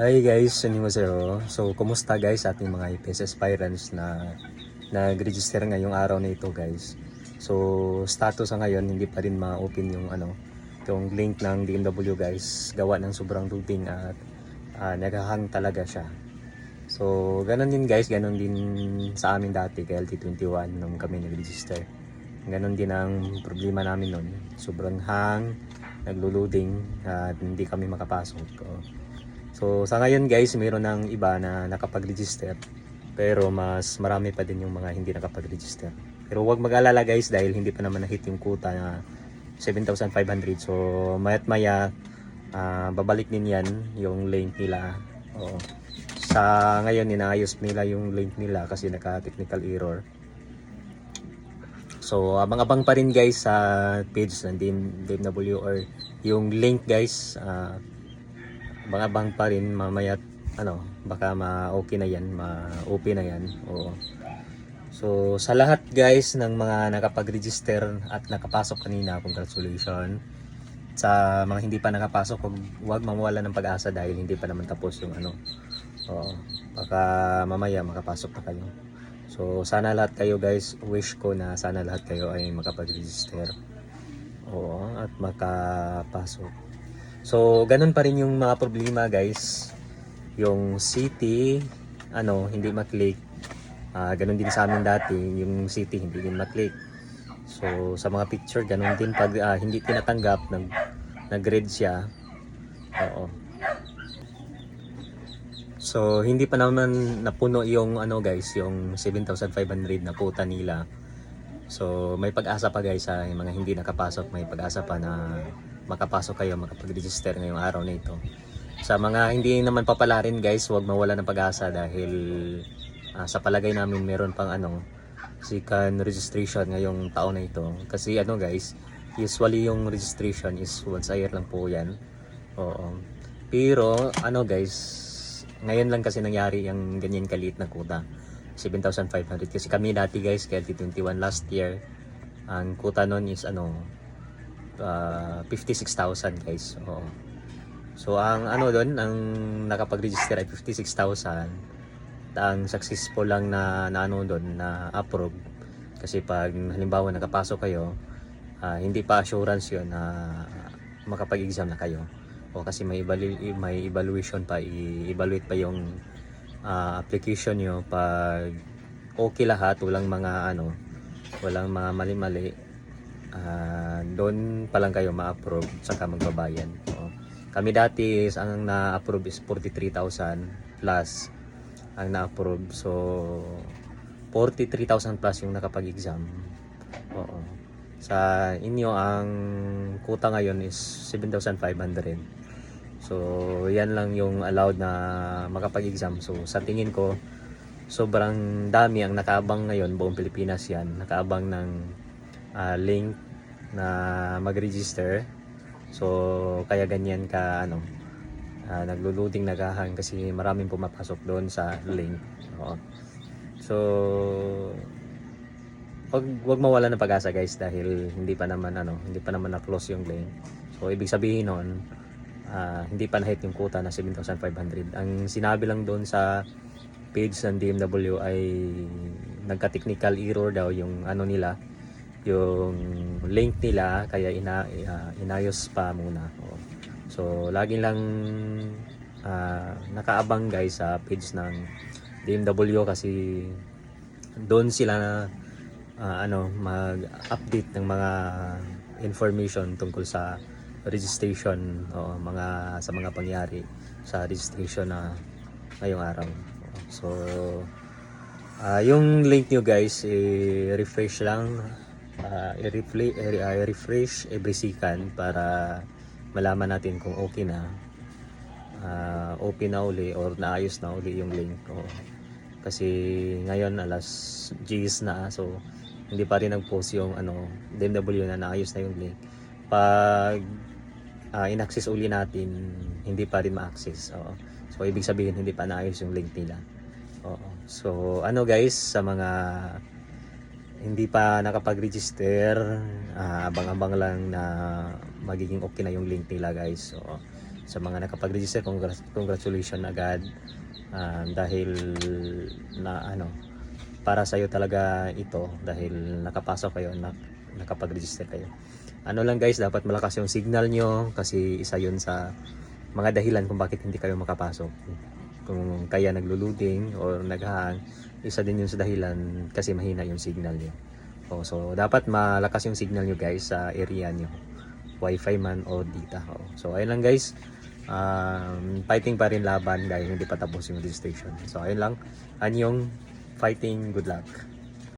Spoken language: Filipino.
Hi guys, annyeonghaseyo. So, kumusta guys ating mga IPS aspirants na nag-register ngayong araw na ito guys. So, status sa ngayon hindi pa rin ma-open yung link ng DMW guys. Gawa ng sobrang loading at naghahang talaga siya. So, ganun din guys, ganun din sa amin dati kay LT21 nung kami nag-register. Ganun din ang problema namin nun. Sobrang hang, naglo-loading at hindi kami makapasok. So sa ngayon guys, mayroon ng iba na nakapag-register pero mas marami pa din yung mga hindi nakapag-register. Pero huwag mag-alala guys dahil hindi pa naman na-hit yung quota na 7,500. So mayat maya babalik din yan yung link nila. Oo. Sa ngayon inaayos nila yung link nila kasi naka-technical error. So abang-abang pa rin guys sa page ng DMW or yung link guys. Abang-abang pa rin mamaya baka ma-okay na yan, ma-open na yan. Oo. So sa lahat guys ng mga nakapag-register at nakapasok kanina, congratulations. Sa mga hindi pa nakapasok, huwag mawala ng pag-asa dahil hindi pa naman tapos yung Oo. Baka mamaya makapasok na kayo. So sana lahat kayo guys, wish ko na sana lahat kayo ay makapag-register. Oo, at makapasok. So, ganun pa rin yung mga problema guys. Yung city, hindi maklik. Ganun din sa amin dati, yung city hindi din maklik. So, sa mga picture, ganun din pag hindi tinatanggap, nag-red siya. Oo. So, hindi pa naman napuno yung guys, yung 7,500 na quota nila. So, may pag-asa pa guys sa mga hindi nakapasok, may pag-asa pa na makapasok kayo, makapag-register ngayong araw na ito. Sa mga hindi naman papala rin guys, huwag mawala ng pag-asa dahil sa palagay namin meron pang second registration ngayong taon na ito. Kasi guys, usually yung registration is once a year lang po yan. Oo. Pero guys, ngayon lang kasi nangyari yung ganyan kaliit na quota. 7,500 kasi kami dati guys, kaya T21 last year, ang quota nun is 56,000 guys. Oo. So ang doon, ang nakapag-register ay 56,000. Ang successful lang na doon na approve kasi pag halimbawa nakapasok kayo, hindi pa assurance 'yon na makapag-exam na kayo. O kasi may evaluation pa, i-evaluate pa yung application nyo. Pag okay lahat, walang mga mali-mali, doon pa lang kayo ma-approve saka magbabayad. Kami dati ang na-approve is 43,000 plus ang na-approve. So 43,000 plus yung nakapag-exam. Oo. Sa inyo ang quota ngayon is 7,500. So yan lang yung allowed na makapag-exam. So sa tingin ko sobrang dami ang nakaabang ngayon, buong Pilipinas yan, nakaabang ng link na mag-register. So kaya ganyan ka naglo-loading, naghahang kasi maraming pumapasok doon sa link. Oo. So wag mawala ng pag-asa guys dahil hindi pa naman na-close yung link. So ibig sabihin noon, hindi pa na-hit yung quota na 7,500. Ang sinabi lang doon sa page ng DMW ay nagka-technical error daw yung yung link nila, kaya inayos pa muna. So lagi lang nakaabang guys sa page ng DMW kasi doon sila mag-update ng mga information tungkol sa registration, sa mga pangyari sa registration na ngayong araw. So yung link nyo guys, i-refresh lang, i-refresh every second para malaman natin kung okay na, open na uli or naayos na uli yung link. Kasi ngayon alas 10 na, so hindi pa rin nag-post yung DMW na naayos na yung link. Pag in-access uli natin, hindi pa rin ma-access. So ibig sabihin hindi pa naayos yung link nila. So guys, sa mga hindi pa nakapag-register, abang-abang lang na magiging okay na yung link nila guys. sa mga nakapag-register, congratulations agad. Dahil na para sa iyo talaga ito, dahil nakapasok kayo, nakapag-register kayo. Ano lang guys, dapat malakas yung signal nyo kasi isa yun sa mga dahilan kung bakit hindi kayo makapasok. Kung kaya naglo-loading or nag-hang, isa din yun sa dahilan kasi mahina yung signal nyo. So dapat malakas yung signal nyo guys sa area nyo, wifi man o data. So ayun lang guys, fighting pa rin laban dahil hindi pa tapos yung registration. So ayun lang, anyong fighting, good luck.